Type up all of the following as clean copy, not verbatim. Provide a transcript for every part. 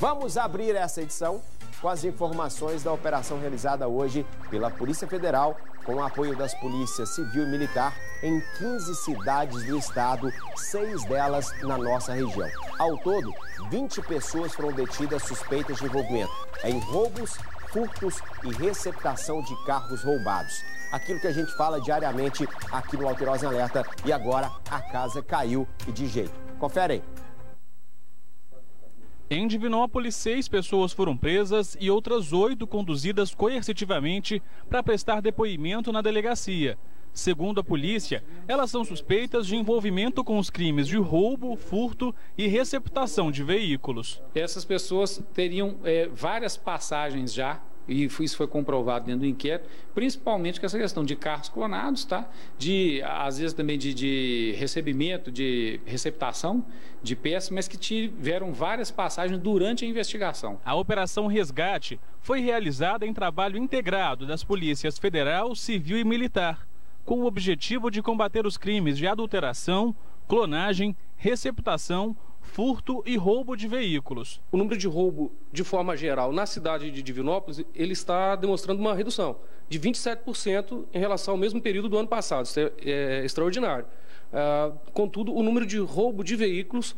Vamos abrir essa edição com as informações da operação realizada hoje pela Polícia Federal, com o apoio das polícias civil e militar, em 15 cidades do estado, 6 delas na nossa região. Ao todo, 20 pessoas foram detidas suspeitas de envolvimento em roubos, furtos e receptação de carros roubados. Aquilo que a gente fala diariamente aqui no Alterosa em Alerta, e agora a casa caiu e de jeito. Confere aí. Em Divinópolis, 6 pessoas foram presas e outras 8 conduzidas coercitivamente para prestar depoimento na delegacia. Segundo a polícia, elas são suspeitas de envolvimento com os crimes de roubo, furto e receptação de veículos. Essas pessoas teriam várias passagens já, e isso foi comprovado dentro do inquérito, principalmente com essa questão de carros clonados, tá? Às vezes também de recebimento, de receptação de peças, mas que tiveram várias passagens durante a investigação. A Operação Resgate foi realizada em trabalho integrado das polícias federal, civil e militar, com o objetivo de combater os crimes de adulteração, clonagem, receptação, furto e roubo de veículos. O número de roubo, de forma geral, na cidade de Divinópolis, ele está demonstrando uma redução de 27% em relação ao mesmo período do ano passado. Isso é extraordinário. Contudo, o número de roubo de veículos,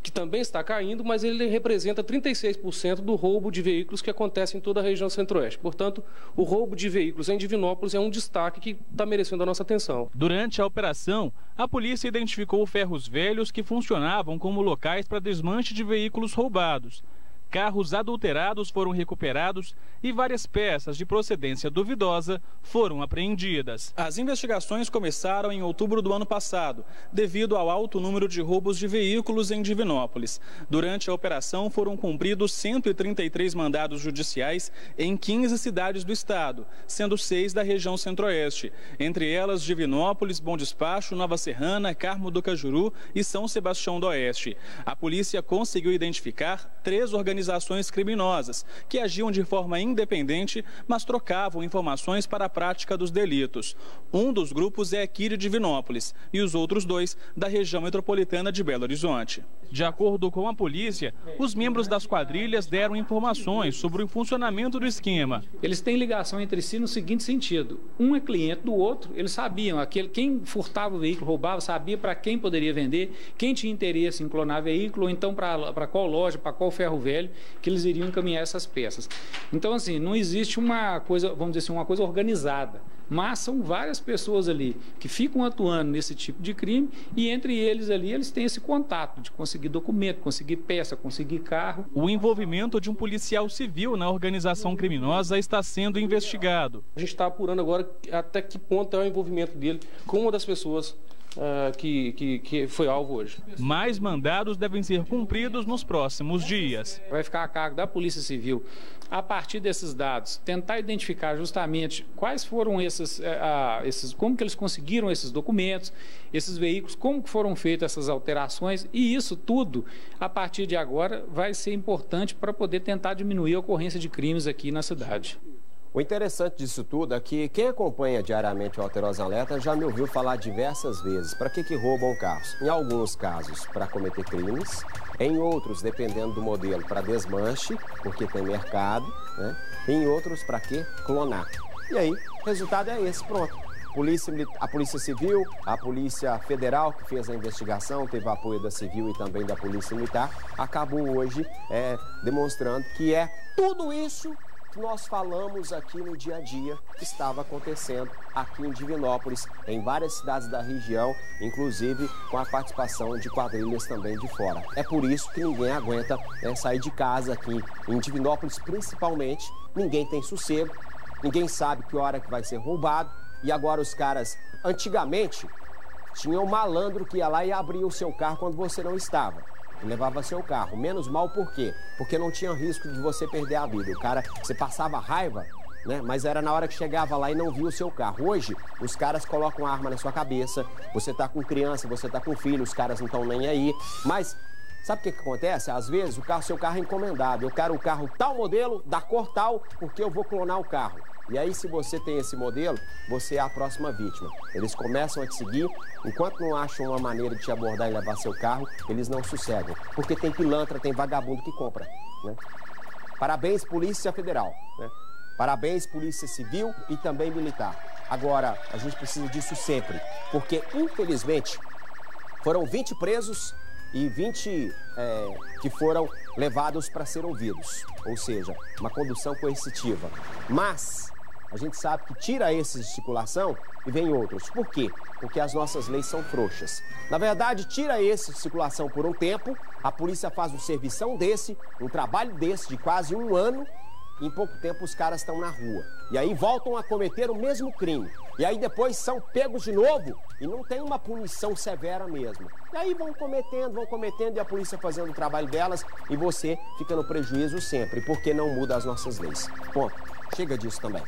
que também está caindo, mas ele representa 36% do roubo de veículos que acontece em toda a região centro-oeste. Portanto, o roubo de veículos em Divinópolis é um destaque que está merecendo a nossa atenção. Durante a operação, a polícia identificou ferros velhos que funcionavam como locais para desmanche de veículos roubados. Carros adulterados foram recuperados e várias peças de procedência duvidosa foram apreendidas. As investigações começaram em outubro do ano passado, devido ao alto número de roubos de veículos em Divinópolis. Durante a operação foram cumpridos 133 mandados judiciais em 15 cidades do estado, sendo 6 da região centro-oeste, entre elas Divinópolis, Bom Despacho, Nova Serrana, Carmo do Cajuru e São Sebastião do Oeste. A polícia conseguiu identificar 3 organizações criminosas que agiam de forma independente, mas trocavam informações para a prática dos delitos. Um dos grupos é aqui de Divinópolis e os outros 2 da região metropolitana de Belo Horizonte. De acordo com a polícia, os membros das quadrilhas deram informações sobre o funcionamento do esquema. Eles têm ligação entre si no seguinte sentido: um é cliente do outro, eles sabiam, quem furtava o veículo, roubava, sabia para quem poderia vender, quem tinha interesse em clonar veículo, ou então para qual loja, para qual ferro velho que eles iriam encaminhar essas peças. Então, assim, não existe uma coisa, vamos dizer assim, uma coisa organizada, mas são várias pessoas ali que ficam atuando nesse tipo de crime e entre eles ali, eles têm esse contato de conseguir documento, conseguir peça, conseguir carro. O envolvimento de um policial civil na organização criminosa está sendo investigado. A gente está apurando agora até que ponto é o envolvimento dele com uma das pessoas que foi alvo hoje. Mais mandados devem ser cumpridos nos próximos dias. Vai ficar a cargo da Polícia Civil, a partir desses dados, tentar identificar justamente quais foram como que eles conseguiram esses documentos, esses veículos, como que foram feitas essas alterações, e isso tudo, a partir de agora, vai ser importante para poder tentar diminuir a ocorrência de crimes aqui na cidade. O interessante disso tudo é que quem acompanha diariamente o Alterosa em Alerta já me ouviu falar diversas vezes para que roubam carros. Em alguns casos, para cometer crimes. Em outros, dependendo do modelo, para desmanche, porque tem mercado, né? Em outros, para que clonar. E aí, o resultado é esse, pronto. A Polícia Civil, a Polícia Federal, que fez a investigação, teve o apoio da Civil e também da Polícia Militar, acabou hoje demonstrando que é tudo isso que nós falamos aqui no dia a dia que estava acontecendo aqui em Divinópolis, em várias cidades da região, inclusive com a participação de quadrilhas também de fora. É por isso que ninguém aguenta sair de casa aqui em Divinópolis, principalmente. Ninguém tem sossego, ninguém sabe que hora que vai ser roubado. E agora os caras, antigamente, tinha um malandro que ia lá e abria o seu carro quando você não estava. Levava seu carro. Menos mal por quê? Porque não tinha risco de você perder a vida. O cara, você passava raiva, né? Mas era na hora que chegava lá e não via o seu carro. Hoje, os caras colocam arma na sua cabeça. Você tá com criança, você tá com filho, os caras não estão nem aí. Mas sabe o que acontece? Às vezes, seu carro é encomendado. Eu quero o carro tal modelo, da cor tal, porque eu vou clonar o carro. E aí, se você tem esse modelo, você é a próxima vítima. Eles começam a te seguir, enquanto não acham uma maneira de te abordar e levar seu carro, eles não sossegam. Porque tem pilantra, tem vagabundo que compra, né? Parabéns, Polícia Federal, né? Parabéns, Polícia Civil e também Militar. Agora, a gente precisa disso sempre, porque, infelizmente, foram 20 presos e 20 que foram levados para ser ouvidos, ou seja, uma condução coercitiva. Mas a gente sabe que tira esses de circulação e vem outros. Por quê? Porque as nossas leis são frouxas. Na verdade, tira esse de circulação por um tempo, a polícia faz um servição desse, um trabalho desse de quase um ano, e em pouco tempo os caras estão na rua. E aí voltam a cometer o mesmo crime. E aí depois são pegos de novo e não tem uma punição severa mesmo. E aí vão cometendo e a polícia fazendo o trabalho delas e você fica no prejuízo sempre, porque não muda as nossas leis. Ponto. Chega disso também.